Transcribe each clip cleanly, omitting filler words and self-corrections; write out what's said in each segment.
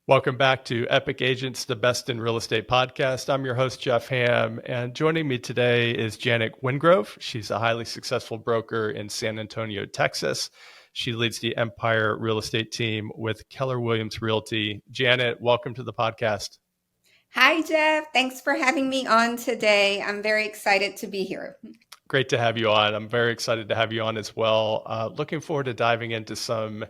Welcome back to Epic Agents, the best in real estate podcast. I'm your host, Jeff Ham, and joining me today is Janet Wingrove. She's a highly successful broker in San Antonio, Texas. She leads the Empire Real Estate team with Keller Williams Realty. Janet, welcome to the podcast. Hi, Jeff. Thanks for having me on today. I'm very excited to be here. Great to have you on. I'm very excited to have you on as well. Looking forward to diving into some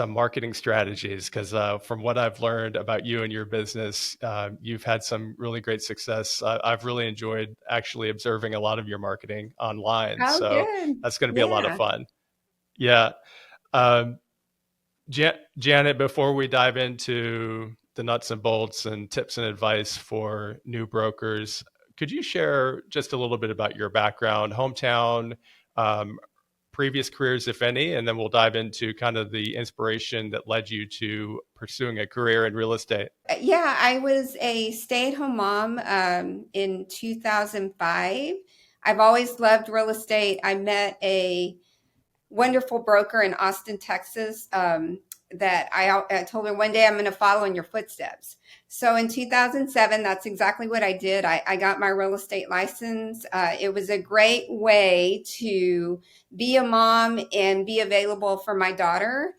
marketing strategies because from what I've learned about you and your business, you've had some really great success. I've really enjoyed actually observing a lot of your marketing online. Oh, So good. that's going to be a lot of Yeah. fun. Yeah. Um, Janet, before we dive into the nuts and bolts and tips and advice for new brokers, could you share just a little bit about your background, hometown, um, previous careers, if any, and then we'll dive into kind of the inspiration that led you to pursuing a career in real estate. Yeah, I was a stay-at-home mom in 2005. I've always loved real estate. I met a wonderful broker in Austin, Texas, that I told her one day I'm going to follow in your footsteps. So in 2007, that's exactly what I did. I got my real estate license. It was a great way to be a mom and be available for my daughter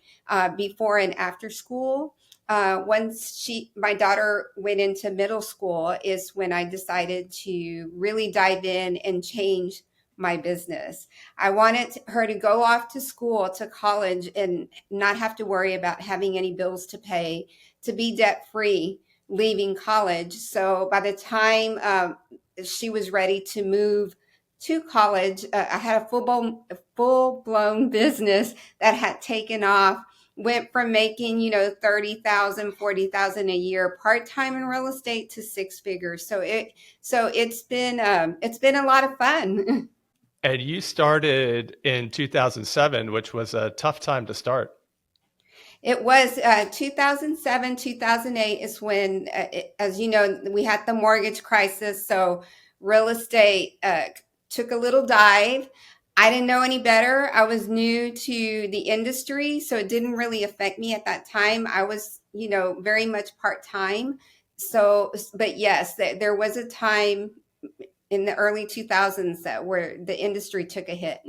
before and after school. Once my daughter went into middle school is when I decided to really dive in and change my business. I wanted her to go off to school, to college, and not have to worry about having any bills to pay, to be debt free leaving college. So by the time she was ready to move to college, I had a full blown business that had taken off. Went from making 30,000, 40,000 a year part time in real estate to six figures. So it's been a lot of fun. And you started in 2007, which was a tough time to start. It was 2007, 2008 is when, as you know, we had the mortgage crisis. So real estate took a little dive. I didn't know any better. I was new to the industry, so it didn't really affect me at that time. I was, very much part time. So, but yes, there was a time in the early 2000s where the industry took a hit.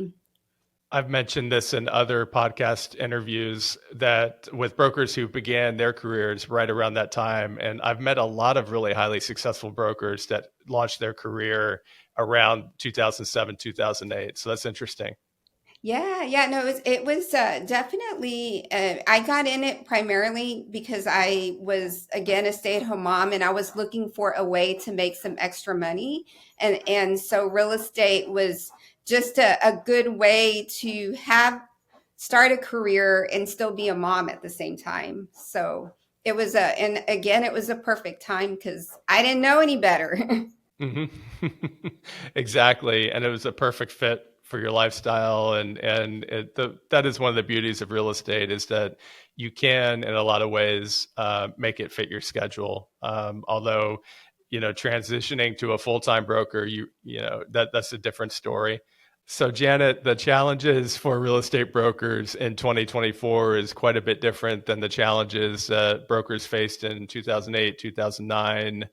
I've mentioned this in other podcast interviews that with brokers who began their careers right around that time. And I've met a lot of really highly successful brokers that launched their career around 2007, 2008. So that's interesting. Yeah, no, it was definitely. I got in it primarily because I was again a stay-at-home mom, and I was looking for a way to make some extra money, and so real estate was just a good way to have start a career and still be a mom at the same time. So and again, it was a perfect time because I didn't know any better. Hmm. Exactly, and it was a perfect fit for your lifestyle, and that is one of the beauties of real estate is that you can, in a lot of ways, make it fit your schedule. Although, transitioning to a full time broker, that's a different story. So, Janet, the challenges for real estate brokers in 2024 is quite a bit different than the challenges that brokers faced in 2008, 2009.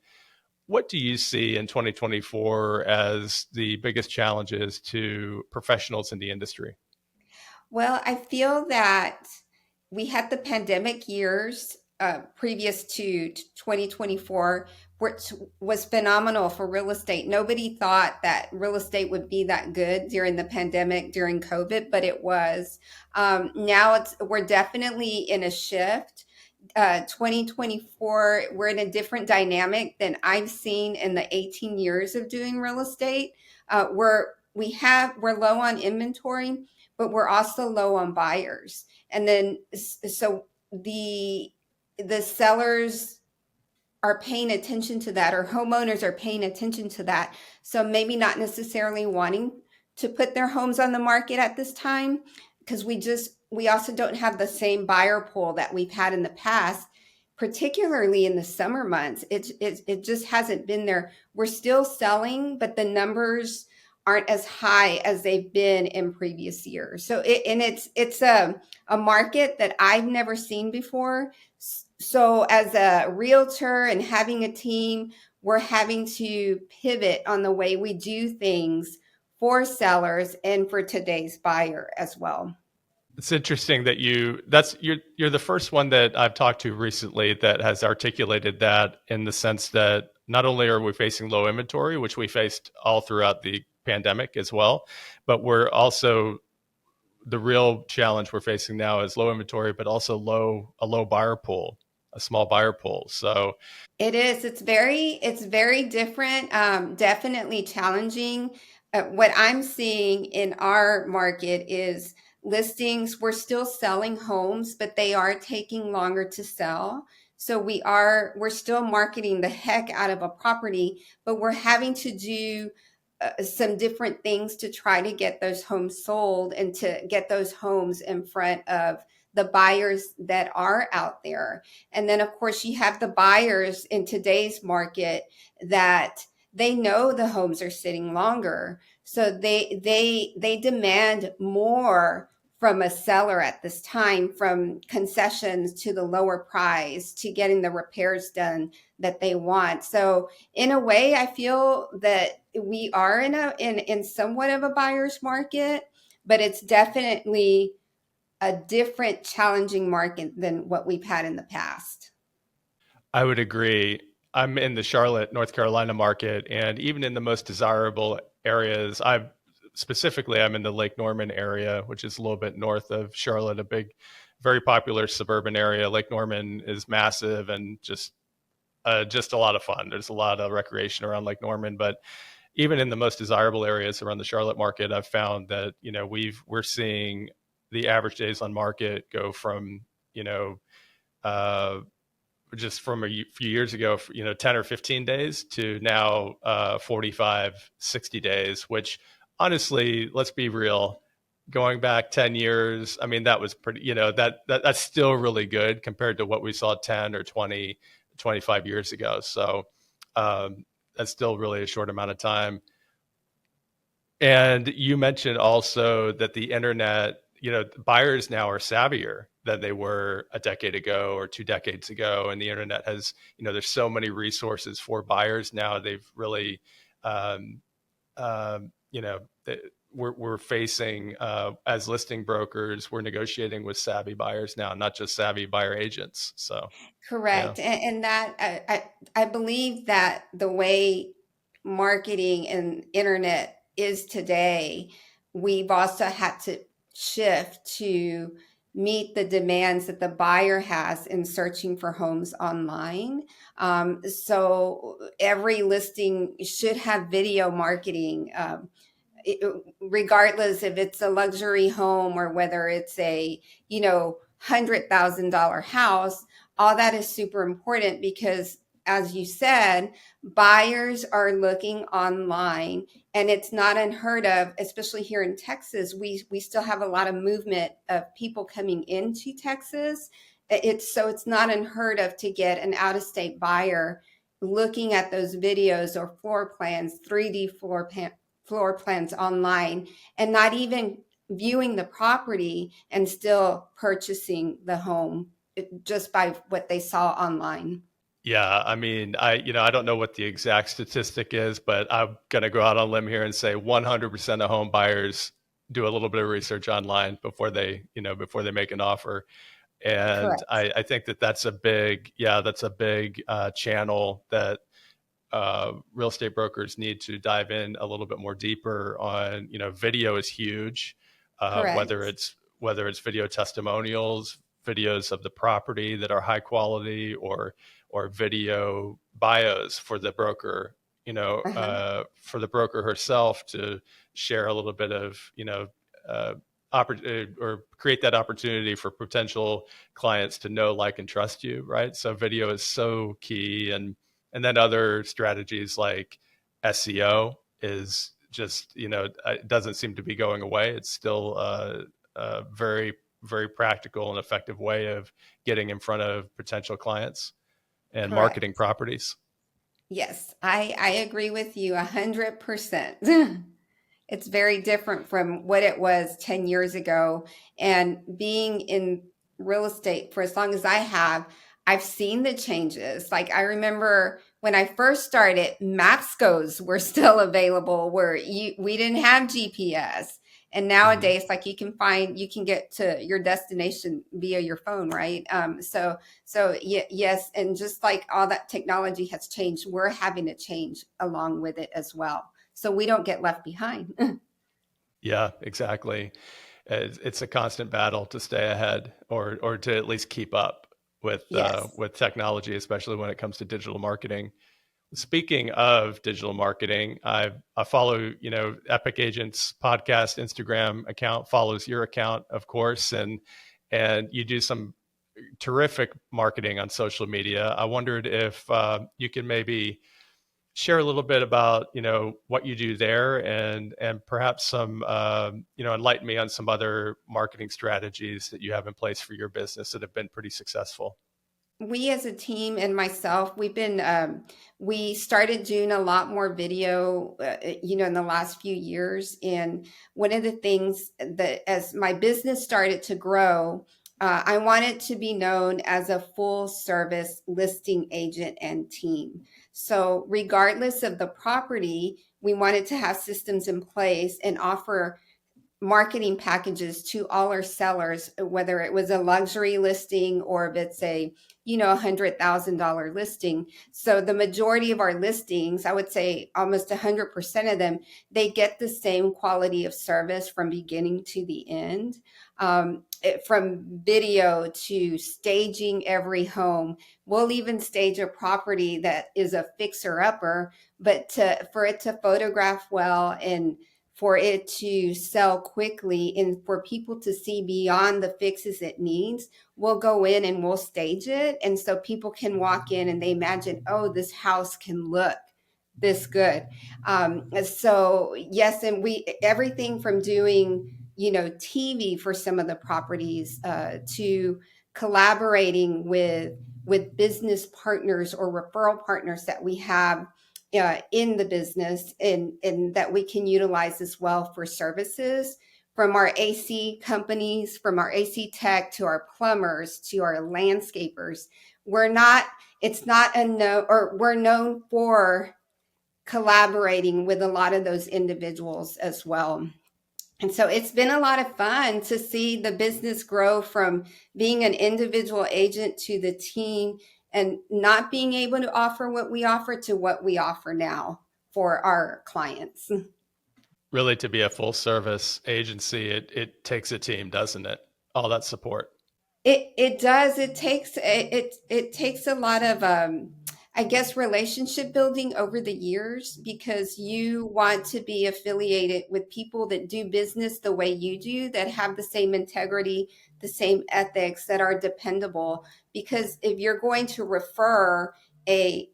What do you see in 2024 as the biggest challenges to professionals in the industry? Well, I feel that we had the pandemic years previous to 2024, which was phenomenal for real estate. Nobody thought that real estate would be that good during the pandemic, during COVID, but it was. Now we're definitely in a shift. 2024, we're in a different dynamic than I've seen in the 18 years of doing real estate. We're low on inventory, but we're also low on buyers. And then so the sellers are paying attention to that, or homeowners are paying attention to that. So maybe not necessarily wanting to put their homes on the market at this time because we also don't have the same buyer pool that we've had in the past, particularly in the summer months. It just hasn't been there. We're still selling, but the numbers aren't as high as they've been in previous years. So it's a market that I've never seen before. So as a realtor and having a team, we're having to pivot on the way we do things for sellers and for today's buyer as well. It's interesting that you're the first one that I've talked to recently that has articulated that, in the sense that not only are we facing low inventory, which we faced all throughout the pandemic as well, but we're also, the real challenge we're facing now is low inventory, but also a low buyer pool, a small buyer pool. So It is. It's very different. Definitely challenging. What I'm seeing in our market is listings. We're still selling homes, but they are taking longer to sell. So we're still marketing the heck out of a property, but we're having to do some different things to try to get those homes sold and to get those homes in front of the buyers that are out there. And then, of course, you have the buyers in today's market that they know the homes are sitting longer, so they demand more from a seller at this time, from concessions to the lower price to getting the repairs done that they want. So in a way, I feel that we are in somewhat of a buyer's market, but it's definitely a different challenging market than what we've had in the past. I would agree. I'm in the Charlotte, North Carolina market, and even in the most desirable areas, I'm in the Lake Norman area, which is a little bit north of Charlotte, a big, very popular suburban area. Lake Norman is massive and just a lot of fun. There's a lot of recreation around Lake Norman, but even in the most desirable areas around the Charlotte market, I've found that we're seeing the average days on market go from you know uh, just from few years ago, 10 or 15 days to now 45, 60 days, which honestly, let's be real, going back 10 years, I mean, that was pretty, that's still really good compared to what we saw 10 or 20, 25 years ago. So that's still really a short amount of time. And you mentioned also that the internet, buyers now are savvier than they were a decade ago or 2 decades ago. And the internet has, there's so many resources for buyers now. They've really, um, you know, we're facing, as listing brokers, we're negotiating with savvy buyers now, not just savvy buyer agents. So, yeah. Correct. And that I believe that the way marketing and internet is today, we've also had to shift to meet the demands that the buyer has in searching for homes online. So every listing should have video marketing. Regardless if it's a luxury home or whether it's a $100,000 house, all that is super important because, as you said, buyers are looking online, and it's not unheard of, especially here in Texas. We still have a lot of movement of people coming into Texas. It's not unheard of to get an out of state buyer looking at those videos or floor plans, 3D floor plans online, and not even viewing the property and still purchasing the home just by what they saw online. Yeah, I mean, I don't know what the exact statistic is, but I'm gonna go out on a limb here and say 100% of home buyers do a little bit of research online before they make an offer. And Correct. I think that that's a big channel that real estate brokers need to dive in a little bit more deeper on. Video is huge, Correct. whether it's video testimonials, videos of the property that are high quality, or video bios for the broker, Uh-huh. for the broker herself to share a little bit of, uh, or create that opportunity for potential clients to know, like, and trust you, right? So video is so key. And then other strategies like SEO is just, it doesn't seem to be going away. It's still a very, very practical and effective way of getting in front of potential clients and marketing Correct. properties. Yes, I agree with you 100%. It's very different from what it was 10 years ago. And being in real estate for as long as I have, I've seen the changes. Like I remember when I first started, Mapscos were still available where we didn't have GPS. And Mhm. nowadays, like you can get to your destination via your phone, right? Yes, and just like all that technology has changed, we're having to change along with it as well, so we don't get left behind. Yeah, exactly. It's a constant battle to stay ahead or to at least keep up Yes. with technology, especially when it comes to digital marketing. Speaking of digital marketing, I follow, Epic Agents podcast Instagram account follows your account, of course, and you do some terrific marketing on social media. I wondered if you could maybe share a little bit about what you do there, and perhaps some enlighten me on some other marketing strategies that you have in place for your business that have been pretty successful. We as a team and myself, we started doing a lot more video, in the last few years. And one of the things that as my business started to grow, I wanted to be known as a full service listing agent and team. So regardless of the property, we wanted to have systems in place and offer marketing packages to all our sellers, whether it was a luxury listing or if it's a $100,000 listing. So the majority of our listings, I would say almost 100% of them, they get the same quality of service from beginning to the end. From video to staging every home, we'll even stage a property that is a fixer upper, but for it to photograph well and for it to sell quickly and for people to see beyond the fixes it needs, we'll go in and we'll stage it. And so people can walk in and they imagine, oh, this house can look this good. So yes, and we everything from doing TV for some of the properties to collaborating with business partners or referral partners that we have in the business, and that we can utilize as well for services, from our AC companies, from our AC tech to our plumbers to our landscapers. We're not, it's not a no, or we're known for collaborating with a lot of those individuals as well. And so it's been a lot of fun to see the business grow from being an individual agent to the team and not being able to offer what we offer to what we offer now for our clients. Really, to be a full service agency, it takes a team, doesn't it? All that support. It does. It takes a lot of I guess relationship building over the years, because you want to be affiliated with people that do business the way you do, that have the same integrity, the same ethics, that are dependable. Because if you're going to refer a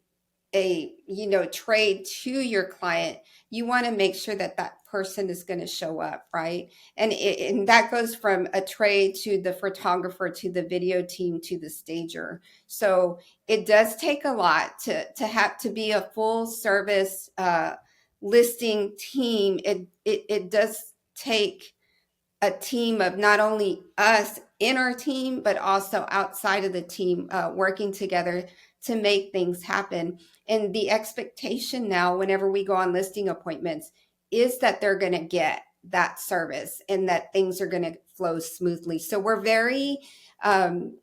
trade to your client, you want to make sure that that person is going to show up, right? And that goes from a trade to the photographer to the video team to the stager. So it does take a lot to have to be a full service listing team. It does take a team of not only us in our team, but also outside of the team, working together to make things happen. And the expectation now, whenever we go on listing appointments, is that they're going to get that service and that things are going to flow smoothly. So we're very, um,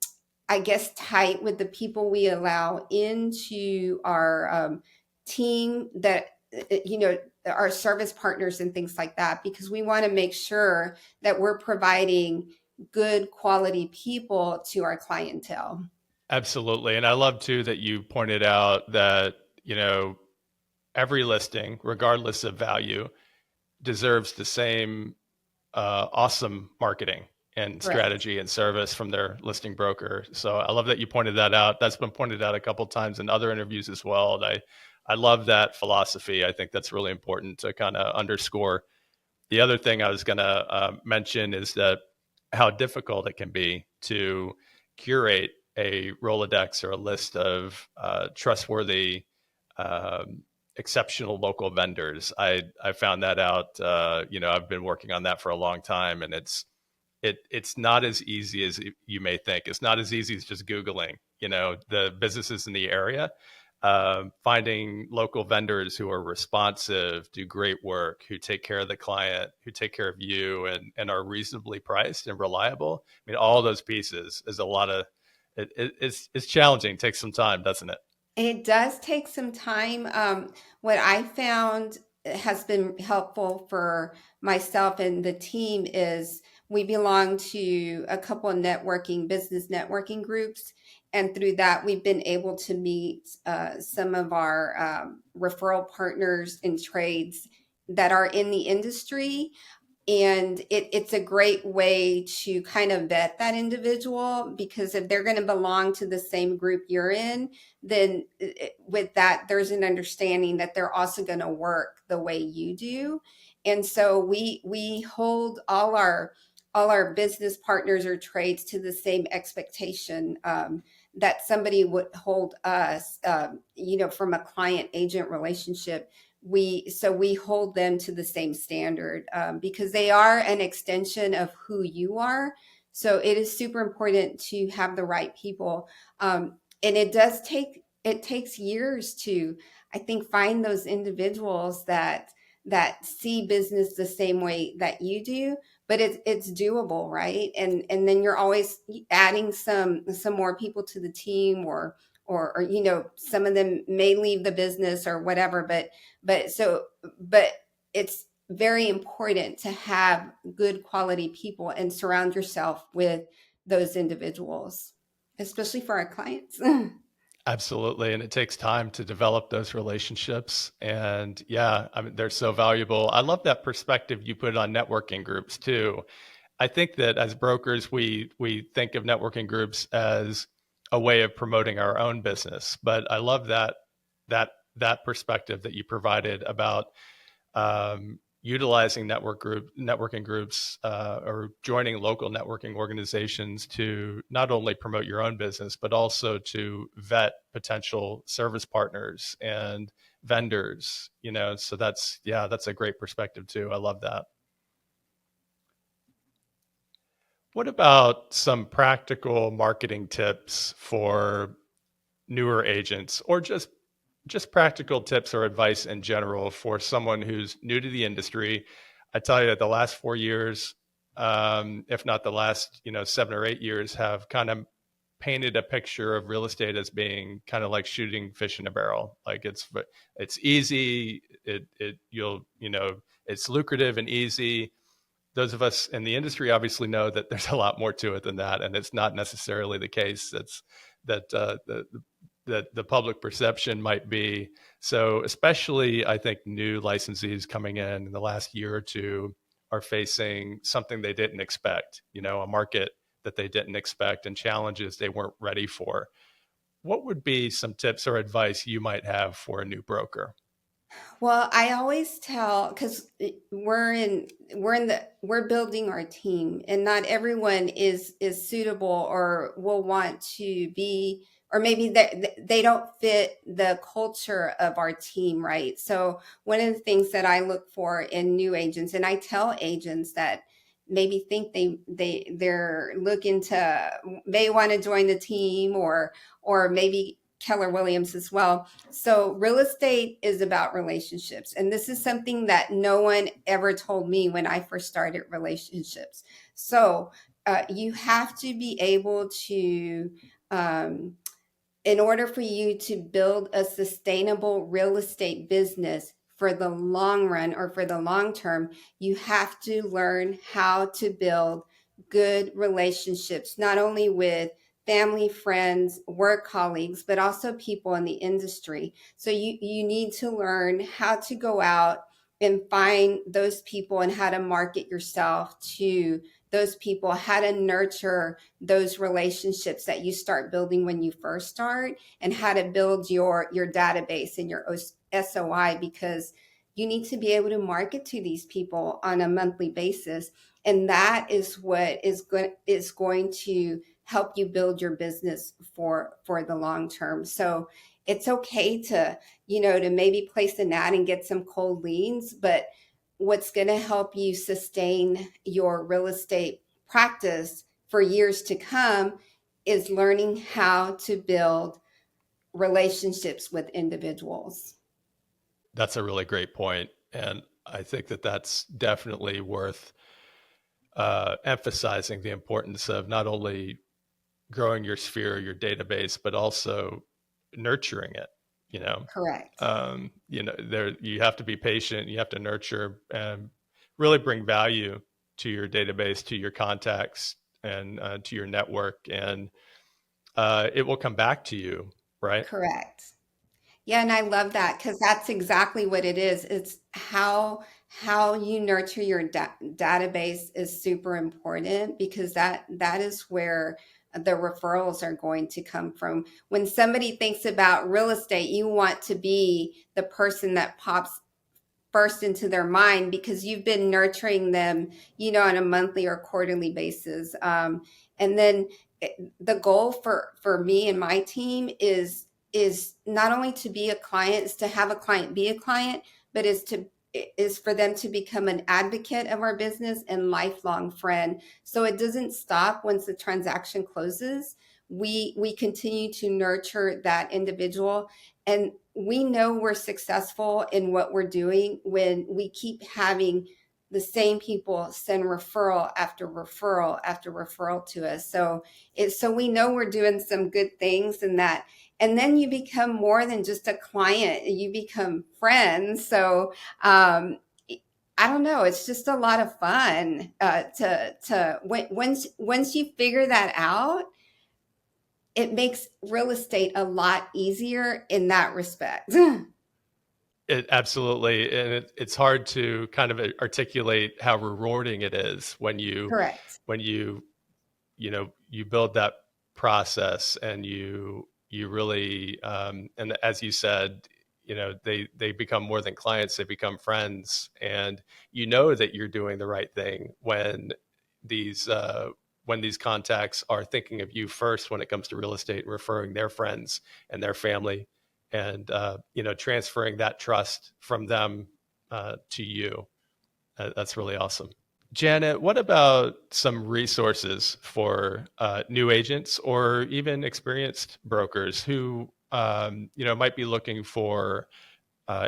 I guess, tight with the people we allow into our team, that, our service partners and things like that, because we want to make sure that we're providing good quality people to our clientele. Absolutely. And I love too that you pointed out that, every listing, regardless of value, deserves the same awesome marketing and Correct. strategy and service from their listing broker. So I love that you pointed that out. That's been pointed out a couple times in other interviews as well. And I love that philosophy. I think that's really important to kind of underscore. The other thing I was going to mention is that how difficult it can be to curate a Rolodex or a list of trustworthy, exceptional local vendors. I found that out. I've been working on that for a long time, and it's not as easy as you may think. It's not as easy as just Googling. the businesses in the area, finding local vendors who are responsive, do great work, who take care of the client, who take care of you, and are reasonably priced and reliable. I mean, all those pieces is a lot of it's challenging. It takes some time, doesn't it? It does take some time. What I found has been helpful for myself and the team is we belong to a couple of business networking groups. And through that, we've been able to meet some of our referral partners in trades that are in the industry, and it's a great way to kind of vet that individual, because if they're going to belong to the same group you're in, then with that there's an understanding that they're also going to work the way you do. And so we hold all our business partners or trades to the same expectation, that somebody would hold us, from a client agent relationship. We hold them to the same standard, because they are an extension of who you are. So it is super important to have the right people, and it takes years to, I think, find those individuals that see business the same way that you do. But it's doable, right? And then you're always adding some more people to the team, or some of them may leave the business or whatever. But it's very important to have good quality people and surround yourself with those individuals, especially for our clients. Absolutely. And it takes time to develop those relationships. And yeah, I mean, they're so valuable. I love that perspective you put on networking groups too. I think that as brokers, we think of networking groups as a way of promoting our own business. But I love that perspective that you provided about utilizing networking groups, or joining local networking organizations to not only promote your own business but also to vet potential service partners and vendors. So that's a great perspective too. I love that. What about some practical marketing tips for newer agents, or just practical tips or advice in general for someone who's new to the industry? I tell you, the last 4 years, if not the last, 7 or 8 years, have kind of painted a picture of real estate as being kind of like shooting fish in a barrel. Like it's easy. It's lucrative and easy. Those of us in the industry obviously know that there's a lot more to it than that, and it's not necessarily the case. That's that the public perception might be. So, especially, I think new licensees coming in the last year or two are facing something they didn't expect. A market that they didn't expect and challenges they weren't ready for. What would be some tips or advice you might have for a new broker? Well, I always tell, because we're building our team, and not everyone is suitable or will want to be, or maybe they don't fit the culture of our team, right? So one of the things that I look for in new agents, and I tell agents that maybe think they're looking to, may want to join the team, or maybe Keller Williams as well. So real estate is about relationships. And this is something that no one ever told me when I first started relationships. So you have to be able to, um, in order for you to build a sustainable real estate business for the long run or for the long term, you have to learn how to build good relationships, not only with family, friends, work colleagues, but also people in the industry. So you need to learn how to go out and find those people and how to market yourself to those people, how to nurture those relationships that you start building when you first start, and how to build your database and your SOI, because you need to be able to market to these people on a monthly basis. And that is what is going to help you build your business for the long term. So it's okay to, to maybe place an ad and get some cold leads, but what's going to help you sustain your real estate practice for years to come is learning how to build relationships with individuals. That's a really great point, and I think that that's definitely worth emphasizing the importance of not only growing your sphere, your database, but also nurturing it. You know, Correct. there you have to be patient. You have to nurture and really bring value to your database, to your contacts, and to your network, and it will come back to you, right? Correct. Yeah, and I love that because that's exactly what it is. It's how you nurture your database is super important because that is where the referrals are going to come from. When somebody thinks about real estate, you want to be the person that pops first into their mind because you've been nurturing them, on a monthly or quarterly basis. And then the goal for me and my team is not only to be a client, is to have a client be a client, but is for them to become an advocate of our business and lifelong friend. So it doesn't stop once the transaction closes. We continue to nurture that individual, and we know we're successful in what we're doing when we keep having the same people send referral after referral after referral to us. So we know we're doing some good things in that. And then you become more than just a client, you become friends. So I don't know. It's just a lot of fun once you figure that out, it makes real estate a lot easier in that respect. It absolutely, and it's hard to kind of articulate how rewarding it is Correct. when you build that process and you really and as you said, they become more than clients, they become friends, and you know that you're doing the right thing these when these contacts are thinking of you first when it comes to real estate and referring their friends and their family, and transferring that trust from them to you. That's really awesome. Janet, what about some resources for new agents or even experienced brokers who might be looking for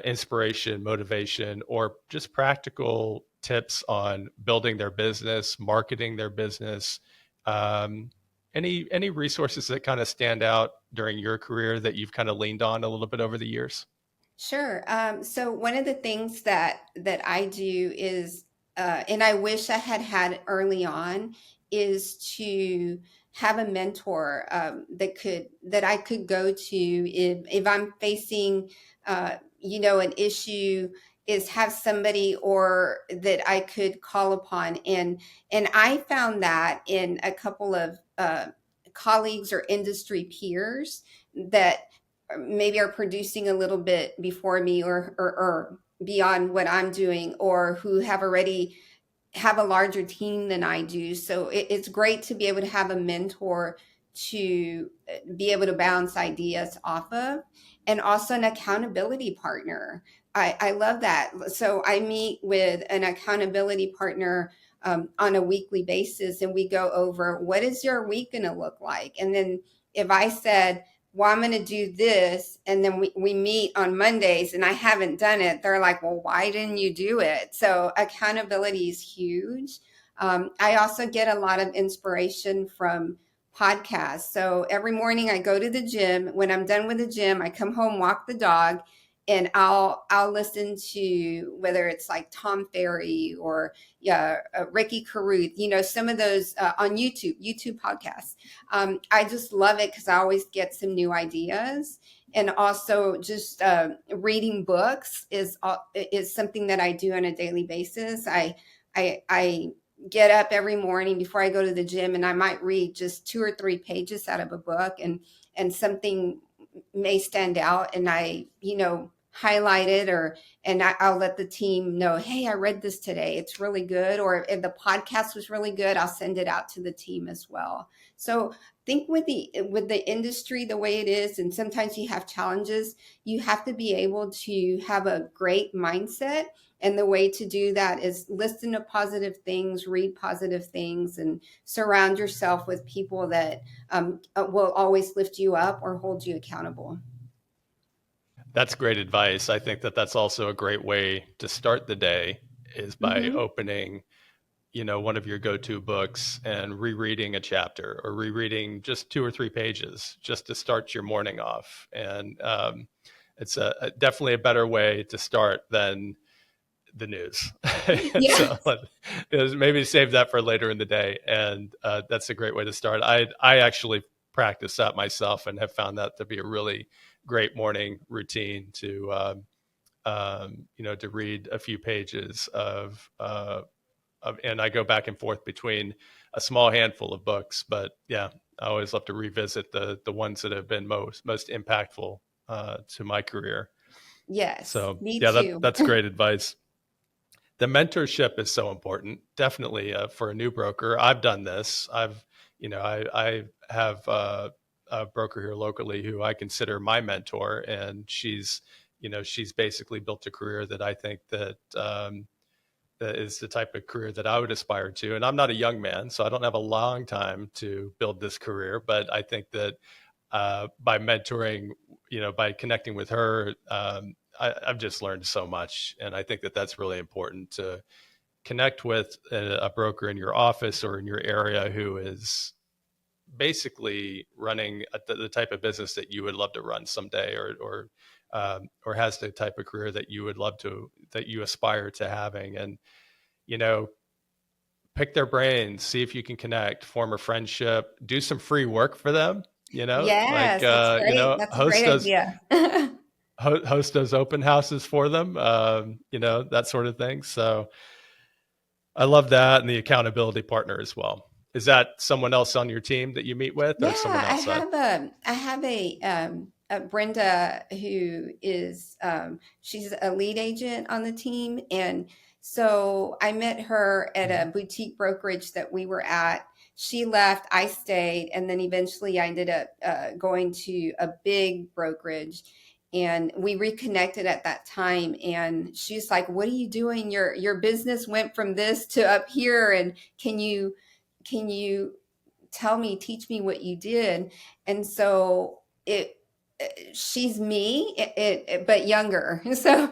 inspiration, motivation, or just practical tips on building their business, marketing their business? Um, any resources that kind of stand out during your career that you've kind of leaned on a little bit over the years? Sure. So one of the things that I do is, and I wish I had had early on, is to have a mentor that I could go to if I'm facing, an issue. Is have somebody or that I could call upon, and I found that in a couple of colleagues or industry peers that maybe are producing a little bit before me or beyond what I'm doing, or who have already have a larger team than I do. So it's great to be able to have a mentor to be able to bounce ideas off of, and also an accountability partner. I love that. So I meet with an accountability partner on a weekly basis, and we go over what is your week going to look like. And then if I said, well, I'm going to do this, and then we meet on Mondays and I haven't done it, they're like, well, why didn't you do it? So accountability is huge. I also get a lot of inspiration from podcasts. So every morning I go to the gym. When I'm done with the gym, I come home, walk the dog, and I'll listen to whether it's like Tom Ferry or Ricky Carruth, some of those on YouTube podcasts. I just love it because I always get some new ideas. And also, just reading books is something that I do on a daily basis. I get up every morning before I go to the gym, and I might read just 2 or 3 pages out of a book, and something may stand out, and I highlight it, or and I'll let the team know, hey, I read this today, it's really good. Or if the podcast was really good, I'll send it out to the team as well. So I think with the industry the way it is, and sometimes you have challenges, you have to be able to have a great mindset. And the way to do that is listen to positive things, read positive things, and surround yourself with people that will always lift you up or hold you accountable. That's great advice. I think that that's also a great way to start the day is by Hmm. opening, one of your go-to books and rereading a chapter or rereading just 2 or 3 pages just to start your morning off. And it's definitely a better way to start than the news. Yeah. So maybe save that for later in the day. And that's a great way to start. I actually practice that myself and have found that to be a really great morning routine to read a few pages and I go back and forth between a small handful of books, but yeah, I always love to revisit the ones that have been most impactful to my career. Yes, So me yeah, too. that's great advice. The mentorship is so important, definitely for a new broker. I've done this. I have a broker here locally who I consider my mentor, and she's basically built a career that I think that is the type of career that I would aspire to. And I'm not a young man, so I don't have a long time to build this career. But I think that by mentoring, by connecting with her, I've just learned so much. And I think that that's really important to connect with a broker in your office or in your area who is basically running the type of business that you would love to run someday, or has the type of career that you would love to, that you aspire to having. And you know, pick their brains, see if you can connect, form a friendship, do some free work for them. Like Yes, that's great. That's a great idea. host those open houses for them. That sort of thing. So I love that, and the accountability partner as well. Is that someone else on your team that you meet with, or someone Yeah, outside? I have a Brenda who is she's a lead agent on the team, and so I met her at a boutique brokerage that we were at. She left, I stayed, and then eventually I ended up going to a big brokerage, and we reconnected at that time. And she's like, "What are you doing? Your business went from this to up here, and can you teach me what you did?" And so she's me, but younger. So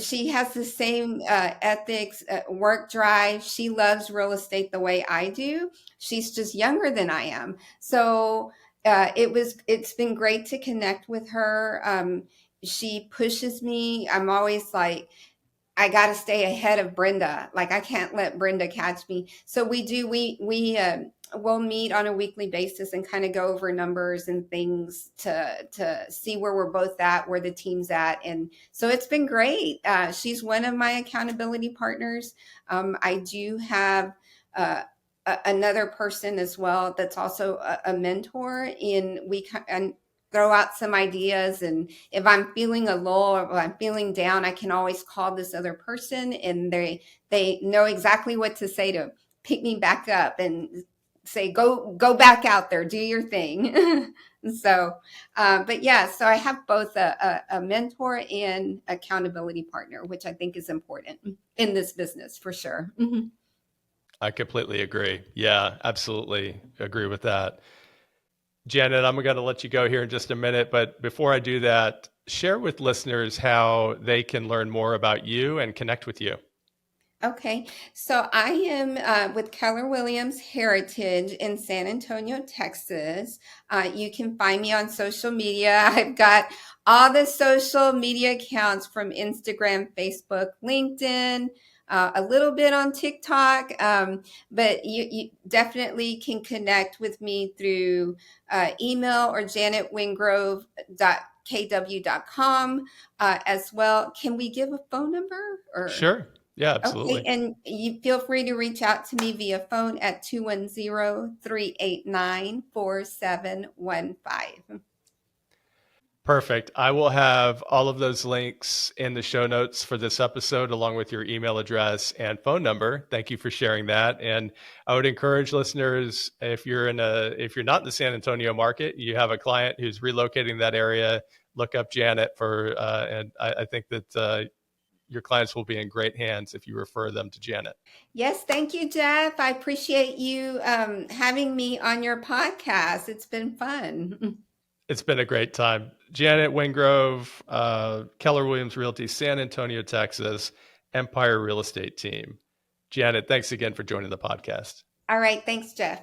she has the same ethics, work drive. She loves real estate the way I do. She's just younger than I am. So it's been great to connect with her. She pushes me. I'm always like, I got to stay ahead of Brenda. Like, I can't let Brenda catch me. So we'll meet on a weekly basis and kind of go over numbers and things to see where we're both at, where the team's at. And so it's been great. She's one of my accountability partners. I do have another person as well that's also a mentor, and and throw out some ideas. And if I'm feeling a lull or if I'm feeling down, I can always call this other person, and they know exactly what to say to pick me back up and say, go back out there, do your thing. So but yeah, so I have both a mentor and accountability partner, which I think is important in this business for sure. Mhm. I completely agree. Yeah, absolutely agree with that. Janet, I'm going to let you go here in just a minute, but before I do that, share with listeners how they can learn more about you and connect with you. Okay, so I am with Keller Williams Heritage in San Antonio, Texas. You can find me on social media. I've got all the social media accounts from Instagram, Facebook, LinkedIn, a little bit on TikTok, but you definitely can connect with me through email or janetwingrove.kw.com as well. Can we give a phone number or? Sure. Yeah, Okay, absolutely. and you feel free to reach out to me via phone at 210-389-4715. Perfect. I will have all of those links in the show notes for this episode, along with your email address and phone number. Thank you for sharing that. And I would encourage listeners, if you're not in the San Antonio market, you have a client who's relocating that area, look up Janet and I think that your clients will be in great hands if you refer them to Janet. Yes, thank you, Jeff. I appreciate you having me on your podcast. It's been fun. It's been a great time. Janet Wingrove, Keller Williams Realty, San Antonio, Texas, Empire Real Estate Team. Janet, thanks again for joining the podcast. All right, thanks, Jeff.